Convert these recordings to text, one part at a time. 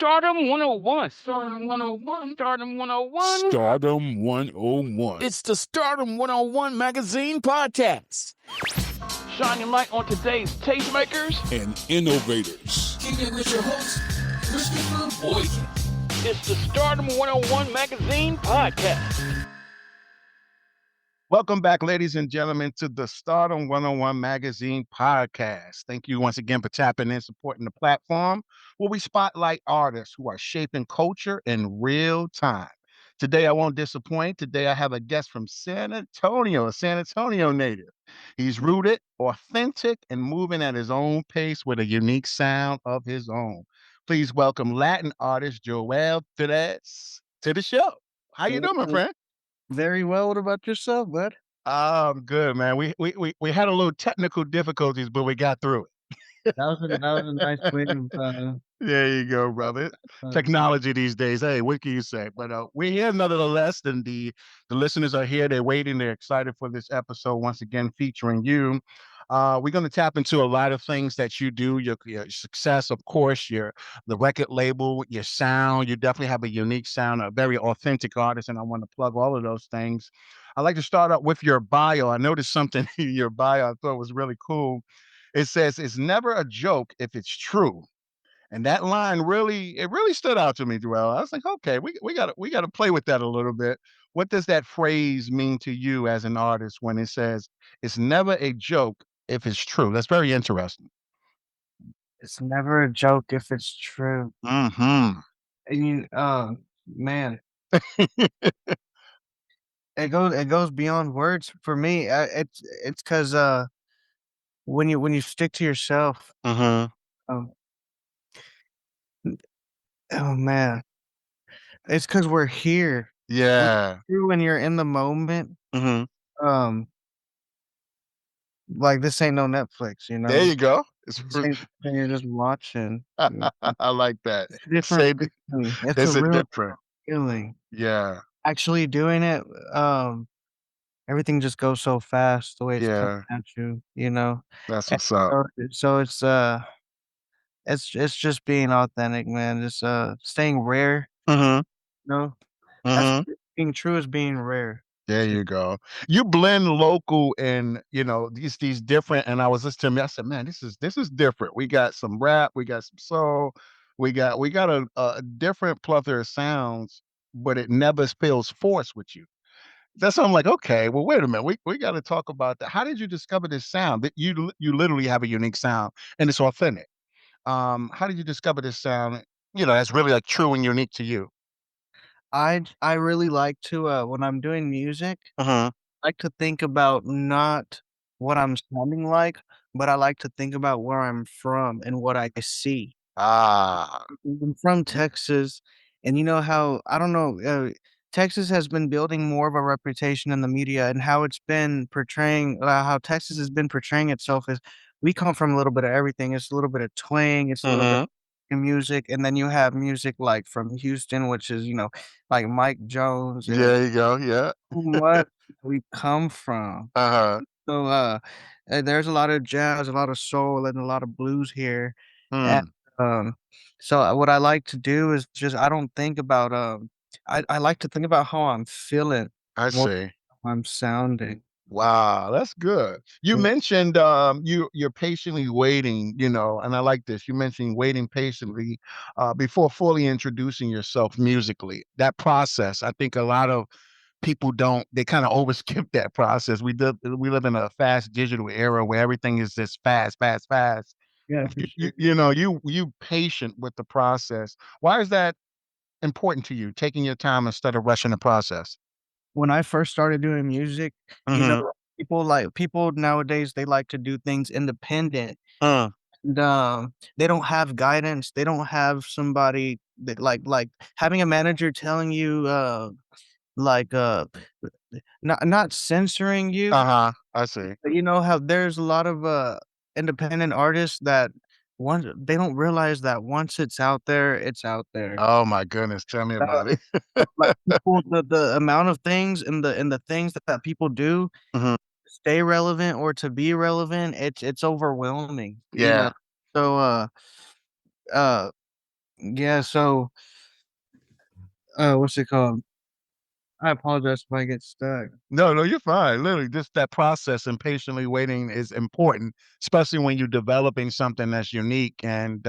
Stardom 101. Stardom 101. Stardom 101. Stardom 101. It's the Stardom 101 magazine podcast. Shining light on today's tastemakers and innovators. Kicking with your host, Christopher Boykin. It's the Stardom 101 magazine podcast. Welcome back, ladies and gentlemen, to the Stardom 101 magazine podcast. Thank you once again for tapping in, supporting the platform where we spotlight artists who are shaping culture in real time. Today, I won't disappoint. Today, I have a guest from San Antonio, a San Antonio native. He's rooted, authentic, and moving at his own pace with a unique sound of his own. Please welcome Latin artist Joel Perez to the show. How you doing, my friend? Very well. What about yourself, bud? I'm good, man. We had a little technical difficulties, but we got through it. That was a nice way of There you go, brother. Technology these days. Hey, what can you say? But we're here nonetheless, and the listeners are here. They're waiting. They're excited for this episode once again featuring you. We're going to tap into a lot of things that you do, your success, of course, the record label, your sound. You definitely have a unique sound, a very authentic artist, and I want to plug all of those things. I'd like to start out with your bio. I noticed something in your bio I thought was really cool. It says, "It's never a joke if it's true." And that line really stood out to me, Joel. I was like, okay, we gotta play with that a little bit. What does that phrase mean to you as an artist when it says it's never a joke if it's true? That's very interesting. It's never a joke if it's true. Mm-hmm. Man, it goes beyond words for me. It's because when you stick to yourself, Mm-hmm. oh man, it's because we're here. Yeah. When you're in the moment, Mm-hmm. like this ain't no Netflix, you know. There you go. And you're just watching. I like that. It's Different. It's a real different. feeling. Yeah. Actually doing it, everything just goes so fast the way it's coming at you, you know. That's And what's up. so it's just being authentic, man. Just staying rare, Mm-hmm. you know. Mm-hmm. That's being true is being rare. There you go. You blend local and these different. And I was listening to me. I said, man, this is different. We got some rap, we got some soul, we got a different plethora of sounds, but it never feels forced with you. That's why I'm like, okay, well, wait a minute. We got to talk about that. How did you discover this sound? That you literally have a unique sound and it's authentic. How did you discover this sound? That's really like true and unique to you. I really like to when I'm doing music, Uh-huh. I like to think about not what I'm sounding like, but I like to think about where I'm from and what I see. Ah. I'm from Texas, and you know how I don't know, Texas has been building more of a reputation in the media, and how it's been portraying how Texas has been portraying itself as we come from a little bit of everything. It's a little bit of twang, it's a little bit of music, and then you have music like from Houston, which is, like Mike Jones and There you go. Yeah. what we come from. Uh-huh. So there's a lot of jazz, a lot of soul, and a lot of blues here. And um, so what I like to do is just I don't think about I like to think about how I'm feeling I more see. than how I'm sounding. Wow, that's good. You Mm. mentioned you're patiently waiting, and I like this. You mentioned waiting patiently before fully introducing yourself musically. That process, I think a lot of people they kind of overskip that process. We live in a fast digital era where everything is just fast, fast, fast. Yeah, for sure. You patient with the process. Why is that important to you? Taking your time instead of rushing the process. When I first started doing music, Mhm. people nowadays they like to do things independent. Uh, And, they don't have guidance. They don't have somebody that like having a manager telling you like not censoring you. uh-huh. I see. But you know how there's a lot of independent artists that once they don't realize that once it's out there, it's out there. Oh my goodness, tell me Uh, about it. like people, the amount of things and the things that people do Mhm. to stay relevant or to be relevant, it's overwhelming. Yeah. So uh Yeah, so what's it called? I apologize if I get stuck. No, no, you're fine. Literally, just that process and patiently waiting is important, especially when you're developing something that's unique and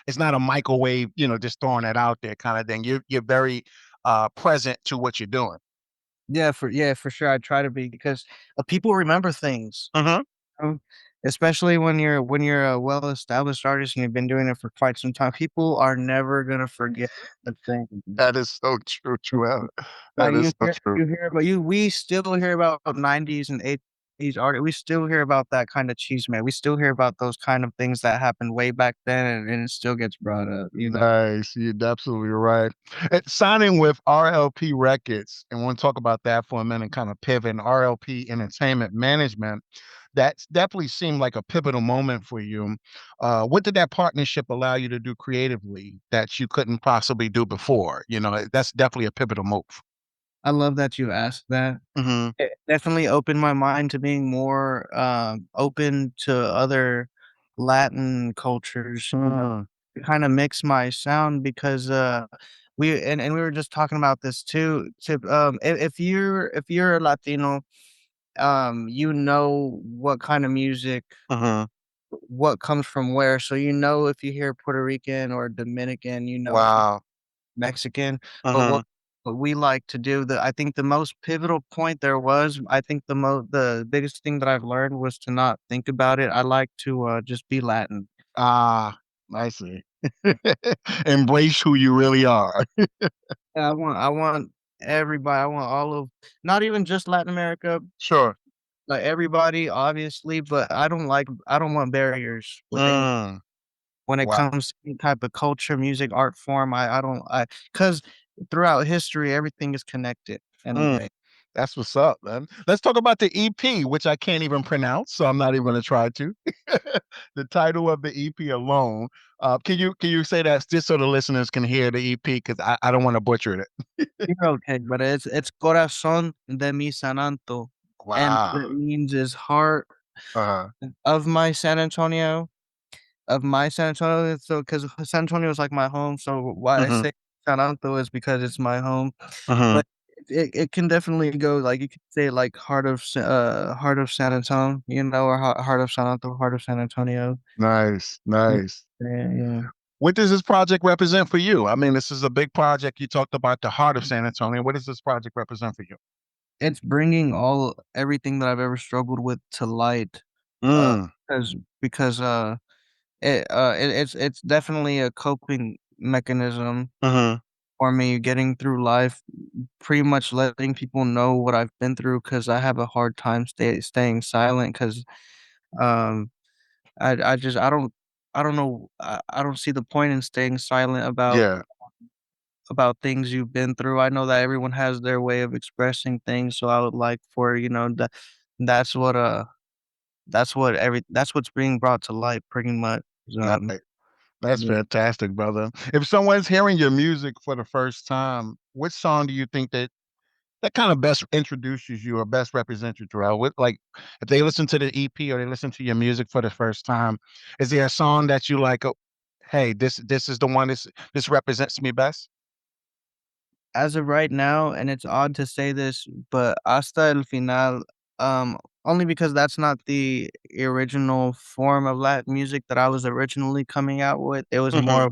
it's not a microwave, just throwing it out there kind of thing. You're very present to what you're doing. Yeah, for sure. I try to be because people remember things. Hmm. Um, especially when you're a well-established artist and you've been doing it for quite some time, people are never gonna forget the thing. That is so true, true. That Like is so true. you hear about you we still hear about 90s and 80s art. We still hear about that kind of cheese man. We still hear about those kind of things that happened way back then and it still gets brought up, you know. Nice. You're absolutely right. Signing with RLP Records, and we'll talk about that for a minute, kind of pivot. RLP Entertainment Management. That's definitely seemed like a pivotal moment for you. What did that partnership allow you to do creatively that you couldn't possibly do before? That's definitely a pivotal move. I love that you asked that. Hmm. It definitely opened my mind to being more open to other Latin cultures, you know, Mm. kind of mix my sound because and we were just talking about this too. If you're a Latino, you know what kind of music, Hmm. what comes from where. So you know if you hear Puerto Rican or Dominican, you know if you Wow. Mexican. But Hmm. what we like to do, I think the most pivotal point there was, I think the biggest thing that I've learned was to not think about it. I like to just be Latin. Ah, I see. Embrace who you really are. I want everybody. I want all of, not even just Latin America, Sure. like everybody, obviously. But I don't want barriers with any Mm. when it Wow. comes to any type of culture, music, art form. I don't I because throughout history, everything is connected Mm. anyway. That's what's up, man. Let's talk about the EP, which I can't even pronounce, so I'm not even gonna try to. The title of the EP alone. Can you say that just so the listeners can hear the EP? Because I don't want to butcher it. You're okay, but it's Corazon de mi San Anto, and what Wow. it means is heart Uh-huh. of my San Antonio, of my San Antonio. So, because San Antonio is like my home, so why I Hmm. say San Anto is because it's my home. Hmm. But it can definitely go like you could say like heart of San Antonio, you know, or heart of San Anto, heart of San Antonio. Nice, Yeah, nice. yeah. What does this project represent for you? I mean, this is a big project. You talked about the heart of San Antonio. What does this project represent for you? It's bringing everything that I've ever struggled with to light. Uh, Mm. because it's definitely a coping mechanism Hmm. for me getting through life, pretty much letting people know what I've been through because I have a hard time staying silent because um I just I don't know I don't see the point in staying silent Yeah. about things you've been through. I know that everyone has their way of expressing things, so I would like for, you know, that's what that's what's being brought to light pretty much. All Um right. That's yeah. fantastic, brother. If someone's hearing your music for the first time, which song do you think that kind of best introduces you or best represents you, Terrell? What, like, if they listen to the EP or they listen to your music for the first time, is there a song that you like? Oh, hey, this is the one. This represents me best. As of right now, and it's odd to say this, but Hasta El Final, only because that's not the original form of Latin music that I was originally coming out with. It was Hmm. more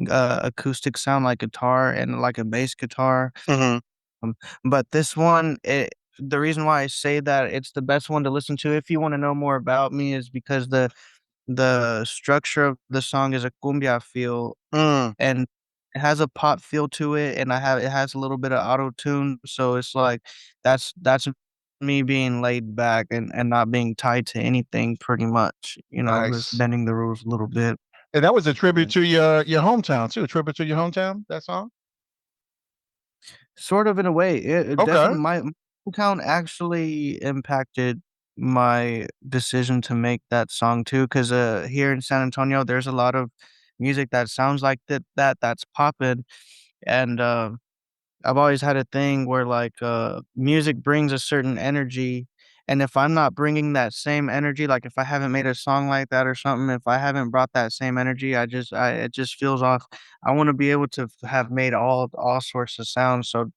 acoustic sound like guitar and like a bass guitar. Hmm. Um, but this one, the reason why I say that it's the best one to listen to if you want to know more about me is because the structure of the song is a cumbia feel Mm. and it has a pop feel to it, and it has a little bit of auto tune, so it's like that's me being laid back and not being tied to anything pretty much, you know, just Nice. bending the rules a little bit. And that was a Yeah. tribute to your hometown too. A tribute to your hometown. That song. Sort of in a way, it Okay. definitely my hometown actually impacted my decision to make that song too, because here in San Antonio, there's a lot of music that sounds like that's popping, and I've always had a thing where like music brings a certain energy And if I'm not bringing that same energy, like if I haven't made a song like that or something, if I haven't brought that same energy, it just feels off. I want to be able to have made all sorts of sounds. So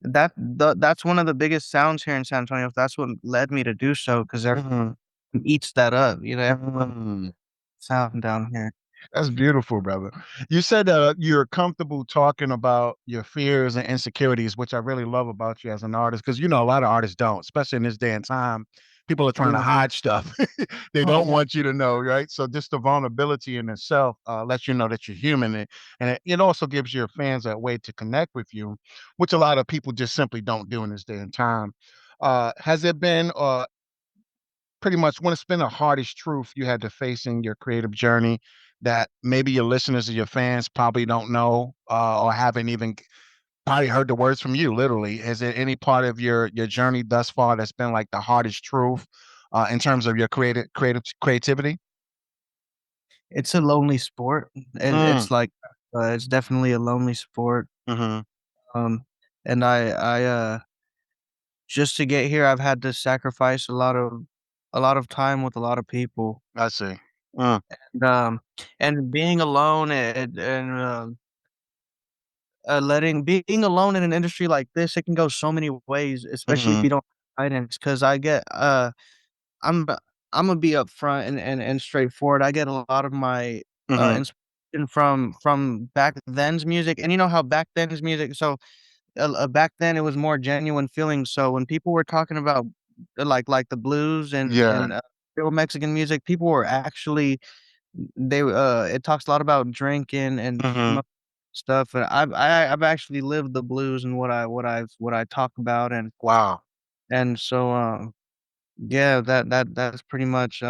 that's one of the biggest sounds here in San Antonio. That's what led me to do so, because everyone Mhm. eats that up. You know, everyone Mm. sound down here. That's beautiful, brother. You said you're comfortable talking about your fears and insecurities, which I really love about you as an artist, because you know a lot of artists don't, especially in this day and time. People are trying to Yeah. hide stuff. They Oh, don't yeah. want you to know, right? So just the vulnerability in itself lets you know that you're human, and it also gives your fans a way to connect with you, which a lot of people just simply don't do in this day and time. Has it been pretty much when it's been the hardest truth you had to face in your creative journey that maybe your listeners or your fans probably don't know or haven't even probably heard the words from you literally? Is there any part of your journey thus far that's been like the hardest truth in terms of your creativity? It's a lonely sport. Mm, It's like it's definitely a lonely sport. hmm. Um, and just to get here, I've had to sacrifice a lot of time with a lot of people. I see. Mm, And, and being alone and being alone in an industry like this, it can go so many ways, especially if hmm. you don't have guidance. Because I'm I'm gonna be upfront and straightforward. I get a lot of my Hmm. inspiration from back then's music, and you know how back then's music. So back then it was more genuine feelings. So when people were talking about like the blues Yeah. and real Mexican music, people were actually it talks a lot about drinking and Hmm. smoke stuff. And I've actually lived the blues and what I talk about, Wow. and so yeah, that's pretty much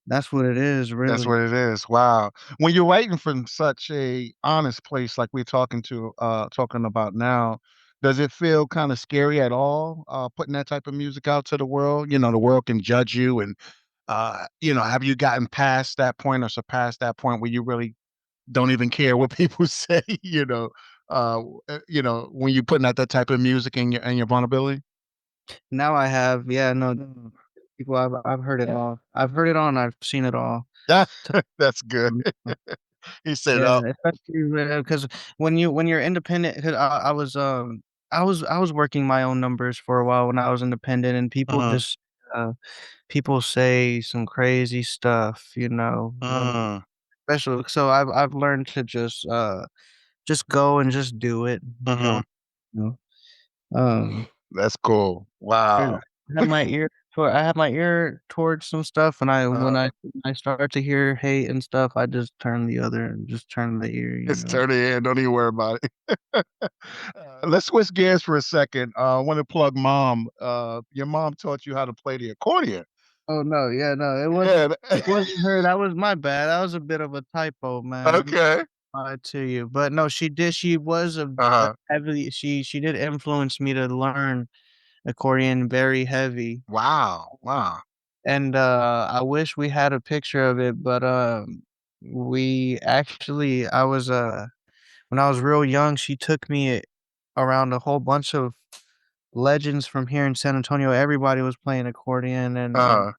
that's what it is That's really. what it is. Wow. When you're writing from such a honest place like we're talking about now, does it feel kind of scary at all, putting that type of music out to the world? You know, the world can judge you and have you gotten past that point or surpassed that point where you really don't even care what people say, when you're putting out that type of music and your vulnerability? Now I have, yeah, no, people I've heard it all. I've heard it all and I've seen it all. Yeah, To that's good. He said, Yeah, "Oh, especially because when you're independent, because I was working my own numbers for a while when I was independent, and mhm, uh people say some crazy stuff, you know, mhm, especially. So I've learned to just go and just do it. mhm." Don't you know? Um, That's cool. I Wow. I have my ear towards some stuff, and Uh, I start to hear hate and stuff, I just turn the other and just turn the ear, you it's know. turning in, don't even worry about it. Let's switch gears for a second. I wanna plug mom. Your mom taught you how to play the accordion. Oh, no, yeah, no, Yeah, it wasn't her, that was my bad, that was a bit of a typo, man, I'm okay. lie to you, but no, she was a Uh-huh. heavily she did influence me to learn accordion very heavy, Wow, wow. and, I wish we had a picture of it, but, we actually when I was real young, she took me around a whole bunch of legends from here in San Antonio. Everybody was playing accordion, and Uh-huh.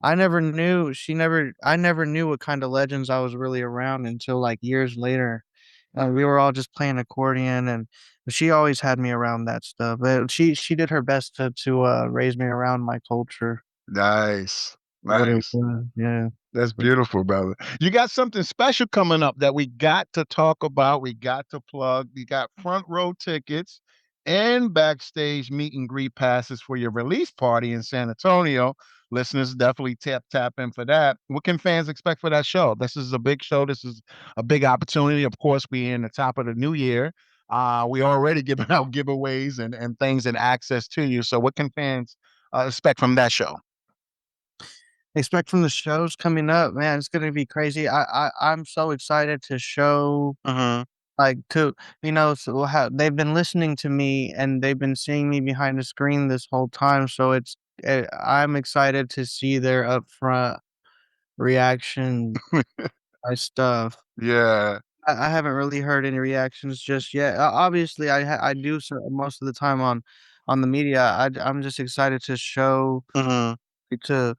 I never knew what kind of legends I was really around until, like, years later. We were all just playing accordion, and she always had me around that stuff, but she did her best to raise me around my culture, Nice, what it nice. was, yeah. That's beautiful, brother. You got something special coming up that we got to talk about. We got to plug. You got front row tickets and backstage meet and greet passes for your release party in San Antonio. Listeners, definitely tap in for that. What can fans expect for that show? This is a big show. This is a big opportunity. Of course, we in the top of the new year. We already giving out giveaways and things and access to you. So, what can fans expect from that show? Expect from the shows coming up, man, it's gonna be crazy. I'm so excited to show, Hmm. like, so how they've been listening to me and they've been seeing me behind the screen this whole time, so I'm excited to see their upfront reaction to my stuff. Yeah. I haven't really heard any reactions just yet. Obviously, I do so most of the time on the media. I'm just excited to show Mhm. to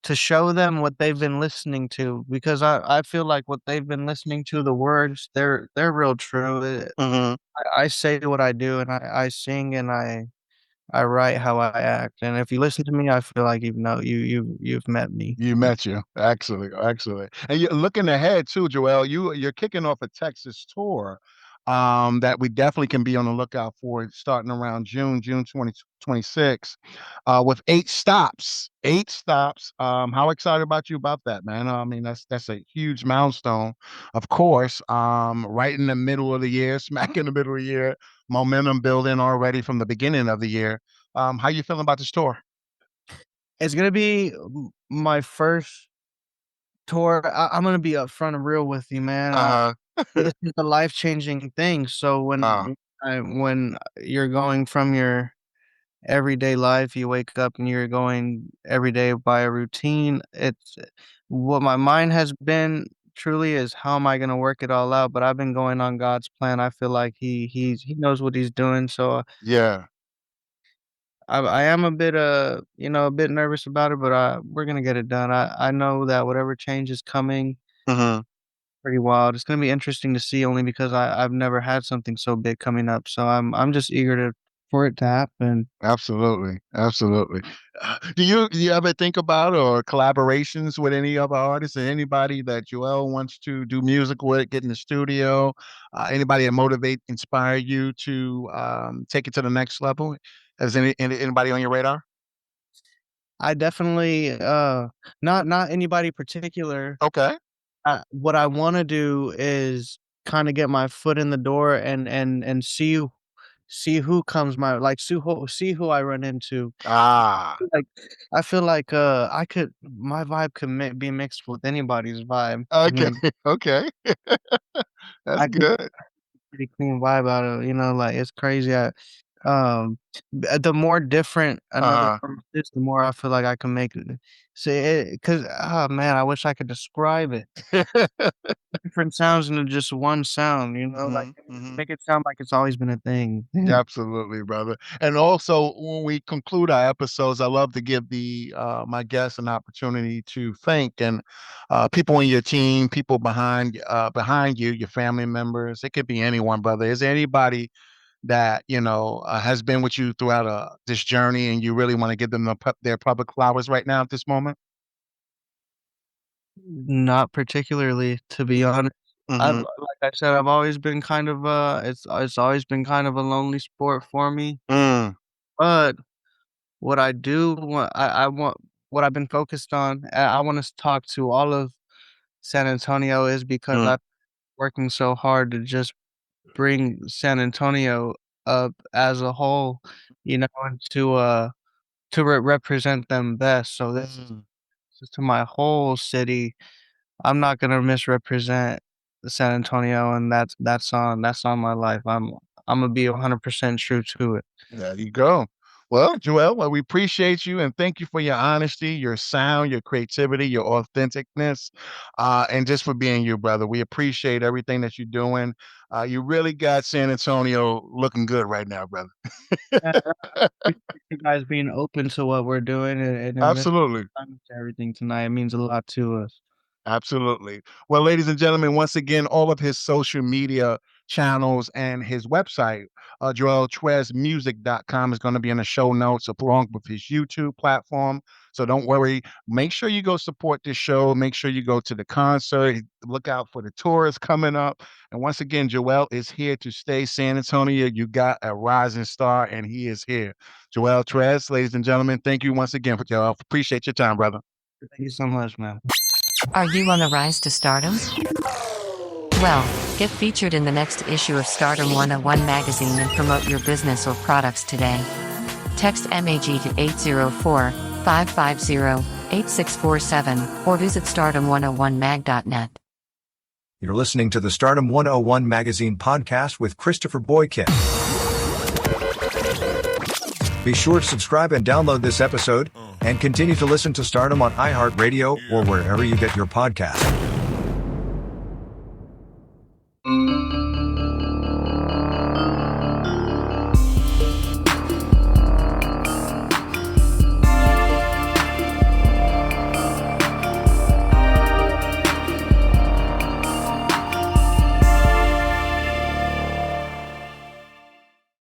to show them what they've been listening to, because I feel like what they've been listening to, the words, they're real true. Mhm. I say what I do, and I sing, and I write how I act, and if you listen to me, I feel like you've met me. You met you. Excellent, excellent. And you're looking ahead too, Joel. You're kicking off a Texas tour that we definitely can be on the lookout for starting around June 2026, with 8 stops. 8 stops. How excited about you about that, man? I mean, that's a huge milestone, of course. Right in the middle of the year, smack in the middle of the year, momentum building already from the beginning of the year. How you feeling about this tour? It's gonna be my first tour. I'm gonna be upfront and real with you, man. Uh-huh. This is a life-changing thing, so Uh, when you're going from your everyday life, you wake up and you're going every day by a routine, it's what my mind has been truly is, how am I gonna work it all out? But I've been going on God's plan. I feel like he knows what he's doing, so yeah. I am a bit, a bit nervous about it, but, we're gonna get it done. I know that whatever change is coming, Mhm. pretty wild. It's gonna be interesting to see, only because I've never had something so big coming up, so I'm just eager to for it to happen. Absolutely, absolutely. Do you ever think about or collaborations with any other artists or anybody that Joel wants to do music with, get in the studio? Anybody that motivate, inspire you to take it to the next level? Has anybody on your radar? I definitely, not anybody particular. Okay. What I wanna do is kinda get my foot in the door and see who comes my like, see who I run into. Ah, Like, I feel like, I could my vibe could be mixed with anybody's vibe. okay, okay. That's I could good. pretty clean vibe out of, like, it's crazy. Um, the more different another Uh-huh. person is, the more I feel like I can make it. See, 'cause, oh man, I wish I could describe it. Different sounds into just one sound, like, Mhm, mhm. make it sound like it's always been a thing. Absolutely, brother. And also, when we conclude our episodes, I love to give the my guests an opportunity to thank and people in your team, people behind you, your family members. It could be anyone, brother. Is there anybody that has been with you throughout this journey, and you really want to give them their public flowers right now at this moment? Not particularly, to be honest. Mm-hmm. Like I said, I've always been kind of, it's always been kind of a lonely sport for me, Mm, but what I do want I want what I've been focused on, I wanna talk to all of San Antonio, is because mm, I'm working so hard to just bring San Antonio up as a whole, and to represent them best. So mm. this is to my whole city. I'm not gonna misrepresent San Antonio, and that's on my life. I'm gonna be 100% true to it. There you go. Well, Joel, well, we appreciate you and thank you for your honesty, your sound, your creativity, your authenticness, and just for being you, brother. We appreciate everything that you're doing. You really got San Antonio looking good right now, brother. Yeah, I appreciate you guys being open to what we're doing, and investing Absolutely. time into everything tonight. It means a lot to us. Absolutely. Well, ladies and gentlemen, once again, all of his social media channels and his website, joeltrezmusic.com, is going to be in the show notes along with his YouTube platform. So don't worry. Make sure you go support this show. Make sure you go to the concert. Look out for the tours coming up. And once again, Joel is here to stay. San Antonio, you got a rising star, and he is here. Joel Trez, ladies and gentlemen, thank you once again for y'all. Appreciate your time, brother. Thank you so much, man. Are you on the rise to stardom? Well, get featured in the next issue of Stardom 101 magazine and promote your business or products today. Text MAG to 804-550-8647 or visit stardom101mag.net. You're listening to the Stardom 101 magazine podcast with Christopher Boykin. Be sure to subscribe and download this episode, and continue to listen to Stardom on iHeartRadio or wherever you get your podcast.